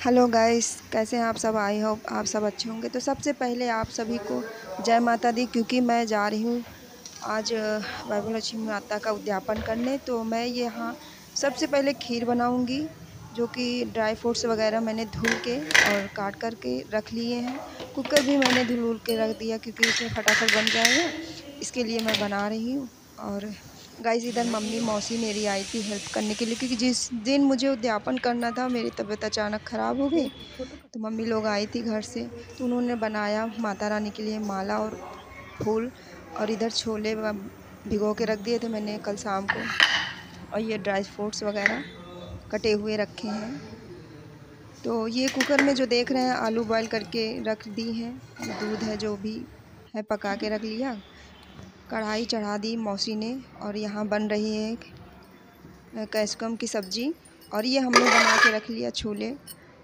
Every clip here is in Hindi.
हेलो गाइस, कैसे हैं आप सब। आई होप आप सब अच्छे होंगे। तो सबसे पहले आप सभी को जय माता दी, क्योंकि मैं जा रही हूँ आज वैभव लक्ष्मी माता का उद्यापन करने। तो मैं यहाँ सबसे पहले खीर बनाऊँगी, जो कि ड्राई फ्रूट्स वगैरह मैंने धुल के और काट कर के रख लिए हैं। कुकर भी मैंने धुल के रख दिया, क्योंकि उसमें फटाफट बन जाएगा, इसके लिए मैं बना रही हूँ। और गाइस, इधर मम्मी मौसी मेरी आई थी हेल्प करने के लिए, क्योंकि जिस दिन मुझे उद्यापन करना था मेरी तबीयत अचानक ख़राब हो गई। तो मम्मी लोग आई थी घर से, तो उन्होंने बनाया माता रानी के लिए माला और फूल। और इधर छोले भिगो के रख दिए थे मैंने कल शाम को। और ये ड्राई फ्रूट्स वगैरह कटे हुए रखे हैं। तो ये कुकर में जो देख रहे हैं आलू बॉयल करके रख दी हैं। दूध है जो भी है पका के रख लिया। कढ़ाई चढ़ा दी मौसी ने, और यहाँ बन रही है कैप्सिकम की सब्ज़ी। और ये हमने बना के रख लिया छोले।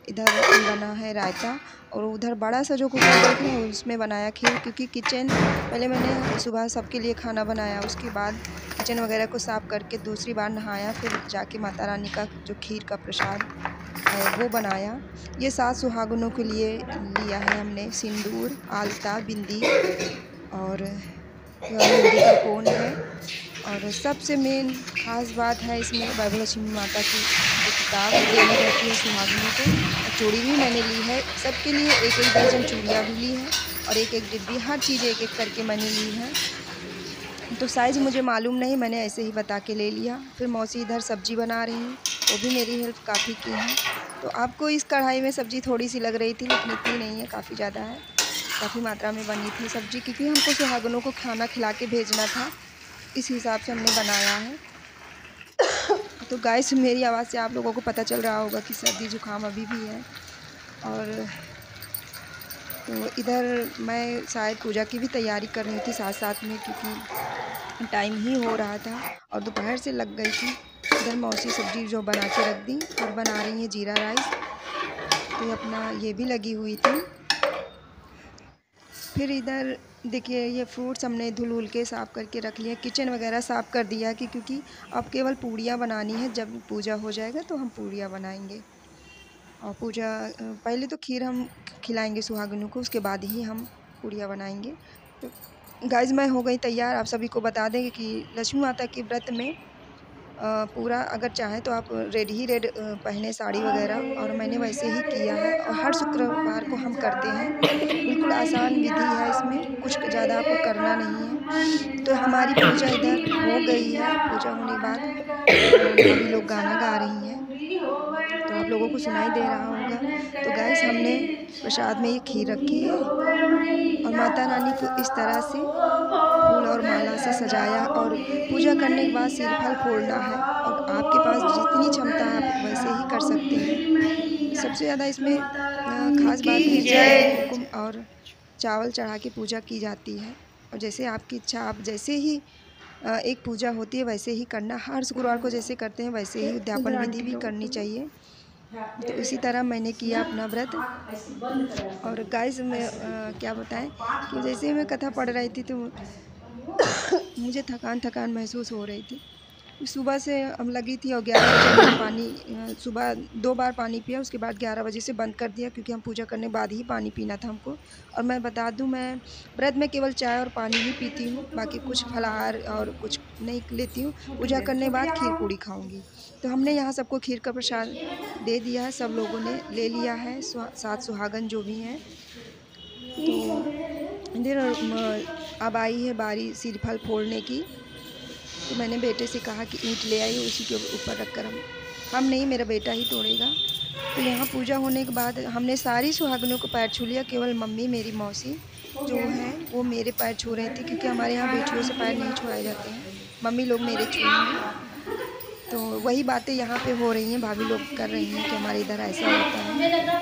इधर बना है रायता, और उधर बड़ा सा जो कुकर देख रहे हैं उसमें बनाया खीर। क्योंकि किचन पहले मैंने सुबह सबके लिए खाना बनाया, उसके बाद किचन वगैरह को साफ़ करके दूसरी बार नहाया, फिर जाके माता रानी का जो खीर का प्रसाद है वो बनाया। ये 7 सुहागनों के लिए लिया है हमने सिंदूर, आलता, बिंदी और मेहंदी का कोन है। और सबसे मेन ख़ास बात है इसमें वैभव लक्ष्मी माता की जो किताब देनी रहती है सुहागिनों को। और चूड़ी भी मैंने ली है सबके लिए, एक एक दर्जन चूड़ियाँ भी ली हैं, और एक एक डिब्बी, हर चीज़ एक एक करके मैंने ली है। तो साइज़ मुझे मालूम नहीं, मैंने ऐसे ही बता के ले लिया। फिर मौसी इधर सब्ज़ी बना रही हैं, वो भी मेरी हेल्प काफ़ी की है। तो आपको इस कढ़ाई में सब्ज़ी थोड़ी सी लग रही थी, लेकिन इतनी नहीं है, काफ़ी ज़्यादा है। काफ़ी मात्रा में बनी थी सब्ज़ी, क्योंकि हमको सुहागनों को खाना खिला के भेजना था, इस हिसाब से हमने बनाया है। तो गाइस, मेरी आवाज़ से आप लोगों को पता चल रहा होगा कि सर्दी जुकाम अभी भी है। और तो इधर मैं शायद पूजा की भी तैयारी कर रही थी साथ साथ में, क्योंकि टाइम ही हो रहा था और दोपहर से लग गई थी। इधर मौसी सब्ज़ी जो बना के रख दी, और बना रही है जीरा राइस। तो ये अपना ये भी लगी हुई थी। फिर इधर देखिए, ये फ्रूट्स हमने धुल के साफ़ करके रख लिए। किचन वगैरह साफ़ कर दिया कि क्योंकि अब केवल पूड़ियाँ बनानी है। जब पूजा हो जाएगा तो हम पूड़ियाँ बनाएंगे। और पूजा पहले तो खीर हम खिलाएंगे सुहागिनों को, उसके बाद ही हम पूड़ियाँ बनाएंगे। तो गाइस, मैं हो गई तैयार। आप सभी को बता देंगे कि लक्ष्मी माता के व्रत में पूरा अगर चाहें तो आप रेड पहने साड़ी वगैरह, और मैंने वैसे ही किया है। और हर शुक्रवार को हम करते हैं। बिल्कुल आसान विधि है, इसमें कुछ ज़्यादा आपको करना नहीं है। तो हमारी पूजा इधर हो गई है। पूजा होने के बाद भाभी लोग गाना गा रही हैं, तो आप लोगों को सुनाई दे रहा होगा। तो गाइस, हमने प्रसाद में ये खीर रखी है, और माता रानी को इस तरह से फूल और माला से सजाया। और पूजा करने के बाद सिर फल फोड़ना है, और आपके पास जितनी क्षमता है आप वैसे ही कर सकते हैं। सबसे ज़्यादा इसमें खास बात है, इसमें हल्दी कुमकुम और चावल चढ़ा के पूजा की जाती है। और जैसे आपकी इच्छा, आप जैसे ही एक पूजा होती है वैसे ही करना। हर शुक्रवार को जैसे करते हैं वैसे ही उद्यापन विधि भी करनी चाहिए। तो इसी तरह मैंने किया अपना व्रत। और गाइस, मैं क्या बताएं कि जैसे ही मैं कथा पढ़ रही थी तो मुझे थकान थकान महसूस हो रही थी। सुबह से हम लगी थी, और 11 बजे मैंने पानी सुबह 2 बार पानी पिया। उसके बाद 11 बजे से बंद कर दिया, क्योंकि हम पूजा करने के बाद ही पानी पीना था हमको। और मैं बता दूं, मैं व्रत में केवल चाय और पानी ही पीती हूँ, बाकी कुछ फलाहार और कुछ नहीं लेती हूँ। पूजा करने के बाद खीर पूड़ी खाऊंगी। तो हमने यहाँ सबको खीर का प्रसाद दे दिया है, सब लोगों ने ले लिया है, 7 सुहागन जो भी हैं। तो इधर अब आई है बारी सिर फल फोड़ने की। तो मैंने बेटे से कहा कि ईंट ले आई, उसी के ऊपर रखकर हम नहीं, मेरा बेटा ही तोड़ेगा। तो यहाँ पूजा होने के बाद हमने सारी सुहागनों को पैर छू लिया। केवल मम्मी, मेरी मौसी जो हैं वो मेरे पैर छू रही थी, क्योंकि हमारे यहाँ बेटियों से पैर नहीं छुआए जाते हैं। मम्मी लोग मेरे छुएंगी। तो वही बातें यहाँ पे हो रही हैं, भाभी लोग कर रही हैं कि हमारे इधर ऐसा होता है।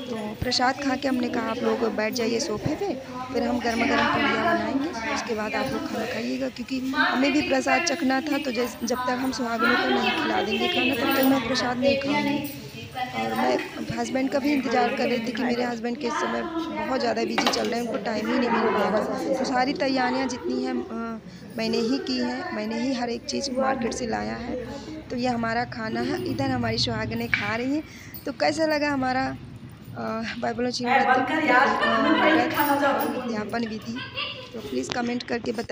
तो प्रसाद खा के हमने कहा आप लोग बैठ जाइए सोफे पे, फिर हम गर्मा गर्म पूड़ियाँ बनाएंगे, उसके बाद आप लोग खाना खाइएगा। क्योंकि हमें भी प्रसाद चखना था। तो जब तक हम सुहागनों को नहीं खिला देंगे खाना, तब तक मैं प्रसाद नहीं खाऊंगी। और मैं हस्बैंड का भी इंतज़ार कर रही थी कि मेरे हस्बैंड के इस समय बहुत ज़्यादा बिजी चल रहे हैं, उनको टाइम ही नहीं मिल पाएगा। तो सारी तैयारियां जितनी हैं मैंने ही की हैं, मैंने ही हर एक चीज़ मार्केट से लाया है। तो ये हमारा खाना है, इधर हमारी सुहागनें खा रही हैं। तो कैसा लगा हमारा बाइबलोची व्रत व्रत और उद्यापन विधि, तो प्लीज़ कमेंट करके बता।